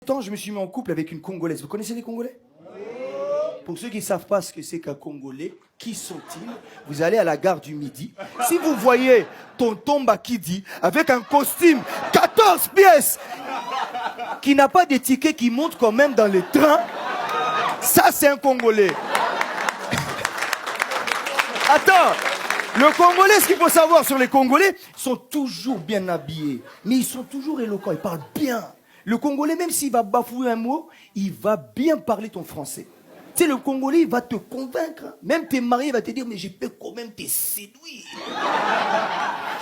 Temps, je me suis mis en couple avec une Congolaise. Vous connaissez les Congolais? Pour ceux qui ne savent pas ce que c'est qu'un Congolais, qui sont-ils? Vous allez à la gare du Midi. Si vous voyez tonton Bakidi avec un costume 14 pièces qui n'a pas des tickets qui montent quand même dans les trains, ça c'est un Congolais. Attends, le Congolais, ce qu'il faut savoir sur les Congolais, ils sont toujours bien habillés, mais ils sont toujours éloquents, ils parlent bien. Le Congolais, même s'il va bafouer un mot, il va bien parler ton français. Tu sais, le Congolais, il va te convaincre. Même tes mariés, il va te dire, mais je peux quand même te séduire.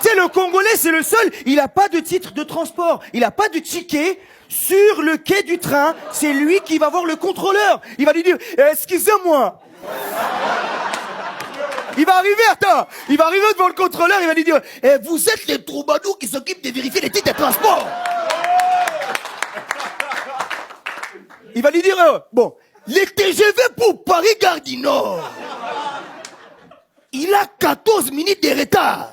Tu sais, le Congolais, c'est le seul, il n'a pas de titre de transport, il n'a pas de ticket. Sur le quai du train, c'est lui qui va voir le contrôleur. Il va lui dire, excusez-moi. Il va arriver devant le contrôleur, il va lui dire, vous êtes les troubadours qui s'occupent de vérifier les titres de transport. Il va lui dire, bon, les TGV pour Paris-Gare du Nord, il a 14 minutes de retard.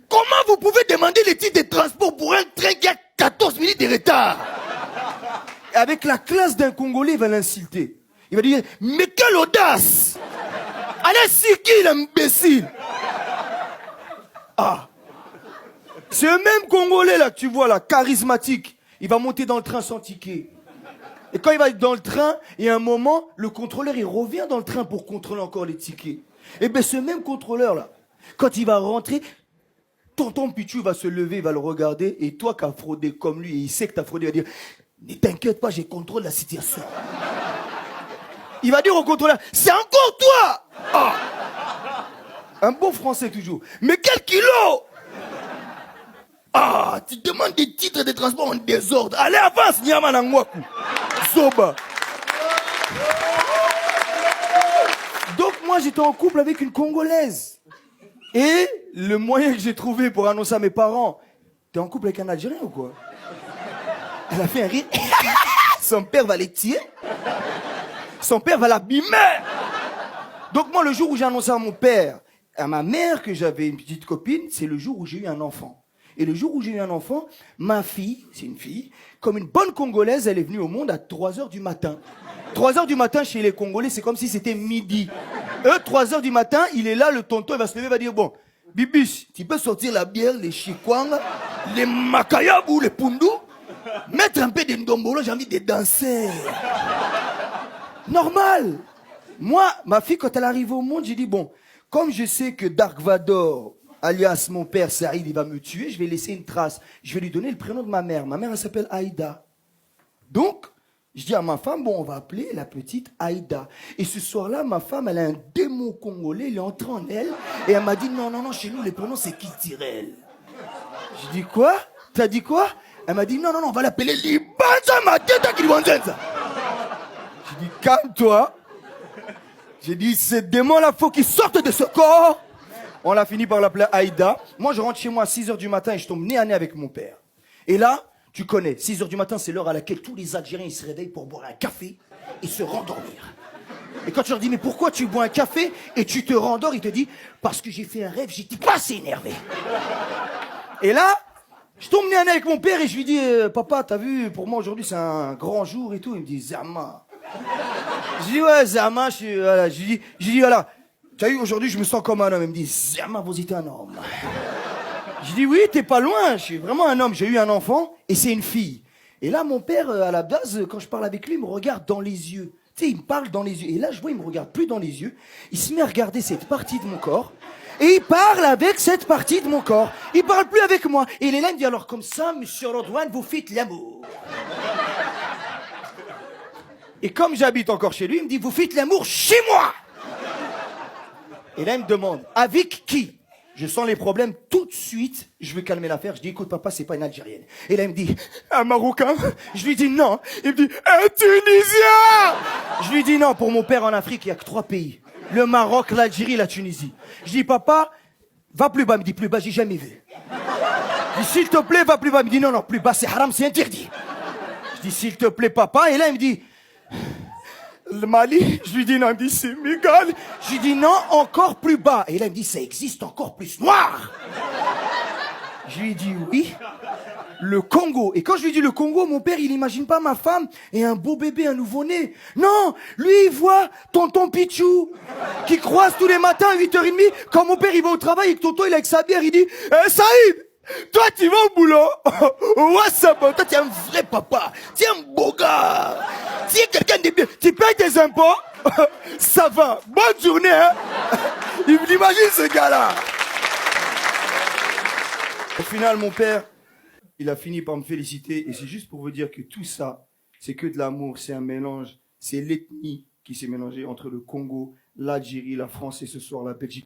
Comment vous pouvez demander les titres de transport pour un train qui a 14 minutes de retard? Avec la classe d'un Congolais, il va l'insulter. Il va dire, mais quelle audace! Allez, c'est qui l'imbécile? Ah! C'est le même Congolais là que tu vois là, charismatique. Il va monter dans le train sans ticket. Et quand il va être dans le train, il y a un moment, le contrôleur, il revient dans le train pour contrôler encore les tickets. Et bien, ce même contrôleur-là, quand il va rentrer, tonton Pichou va se lever, il va le regarder, et toi qui as fraudé comme lui, et il sait que tu as fraudé, il va dire, ne t'inquiète pas, j'ai contrôlé la situation. Il va dire au contrôleur, c'est encore toi! Ah. Un bon français toujours. Mais quel kilo! Ah, tu demandes des titres de transport en désordre. Allez, avance, Nyama Nangwaku. Zoba. Donc moi, j'étais en couple avec une Congolaise. Et le moyen que j'ai trouvé pour annoncer à mes parents, t'es en couple avec un Algérien ou quoi? Elle a fait un rire. Son père va les tuer. Son père va l'abîmer. Donc moi, le jour où j'ai annoncé à mon père, à ma mère que j'avais une petite copine, c'est le jour où j'ai eu un enfant. Et le jour où j'ai eu un enfant, ma fille, c'est une fille, comme une bonne Congolaise, elle est venue au monde à 3h du matin. 3h du matin chez les Congolais, c'est comme si c'était midi. 3h du matin, il est là, le tonton, il va se lever, il va dire, bon, Bibiche, tu peux sortir la bière, les chikwang, les makayabou, les pundu, mettre un peu de ndombolo, j'ai envie de danser. Normal. Moi, ma fille, quand elle arrive au monde, j'ai dit, bon, comme je sais que Dark Vador, alias mon père Saïd, il va me tuer, je vais laisser une trace. Je vais lui donner le prénom de ma mère. Ma mère, elle s'appelle Aïda. Donc, je dis à ma femme, bon, on va appeler la petite Aïda. Et ce soir-là, ma femme, elle a un démon congolais, il est entré en elle. Et elle m'a dit, non, non, non, chez nous, les prénoms, c'est Kiltirel. Je dis, quoi? T'as dit quoi? Elle m'a dit, non, non, non, on va l'appeler Libanza Mateta Kilibanzenza. Je dis, calme-toi. J'ai dit, ce démon-là, faut qu'il sorte de ce corps. On l'a fini par l'appeler Aïda. Moi, je rentre chez moi à 6h du matin et je tombe nez à nez avec mon père. Et là, tu connais, 6h du matin, c'est l'heure à laquelle tous les Algériens ils se réveillent pour boire un café et se rendormir. Et quand tu leur dis, mais pourquoi tu bois un café et tu te rendors, il te dit, parce que j'ai fait un rêve, j'étais pas assez énervé. Et là, je tombe nez à nez avec mon père et je lui dis, papa, t'as vu, pour moi aujourd'hui c'est un grand jour et tout. Il me dit, Zama. Je dis, ouais, Zama, voilà. Je dis, voilà. Tu as vu, aujourd'hui, je me sens comme un homme. Il me dit, Zama, vous êtes un homme. Je dis, oui, t'es pas loin. Je suis vraiment un homme. J'ai eu un enfant et c'est une fille. Et là, mon père, à la base, quand je parle avec lui, il me regarde dans les yeux. Tu sais, il me parle dans les yeux. Et là, je vois, il me regarde plus dans les yeux. Il se met à regarder cette partie de mon corps. Et il parle avec cette partie de mon corps. Il parle plus avec moi. Et il est là, il me dit, alors comme ça, monsieur Rodouane, vous faites l'amour. Et comme j'habite encore chez lui, il me dit, vous faites l'amour chez moi. Et là, il me demande, avec qui? Je sens les problèmes tout de suite. Je veux calmer l'affaire. Je dis, écoute, papa, c'est pas une Algérienne. Et là, il me dit, un Marocain? Je lui dis non. Il me dit, un Tunisien! Je lui dis non, pour mon père en Afrique, il n'y a que 3 pays. Le Maroc, l'Algérie, la Tunisie. Je dis, papa, va plus bas. Il me dit, plus bas, j'ai jamais vu. Je dis, s'il te plaît, va plus bas. Il me dit, non, non, plus bas, c'est haram, c'est interdit. Je dis, s'il te plaît, papa. Et là, il me dit, le Mali, je lui dis non, il me dit Sénégal. Je lui dis non, encore plus bas. Et là, il me dit ça existe encore plus noir. Je lui dis oui. Le Congo. Et quand je lui dis le Congo, mon père, il n'imagine pas ma femme et un beau bébé, un nouveau-né. Non, lui, il voit tonton Pichou, qui croise tous les matins à 8h30. Quand mon père, il va au travail et que tonton, il est avec sa bière, il dit, Saïd, toi, tu vas au boulot. What's up? Toi, tu es un vrai papa. Tu es un beau gars. Tu es quelqu'un de bien. Tu payes tes impôts. Ça va. Bonne journée, hein. Imagine ce gars-là. Au final, mon père, il a fini par me féliciter. Et c'est juste pour vous dire que tout ça, c'est que de l'amour. C'est un mélange. C'est l'ethnie qui s'est mélangée entre le Congo, l'Algérie, la France et ce soir la Belgique.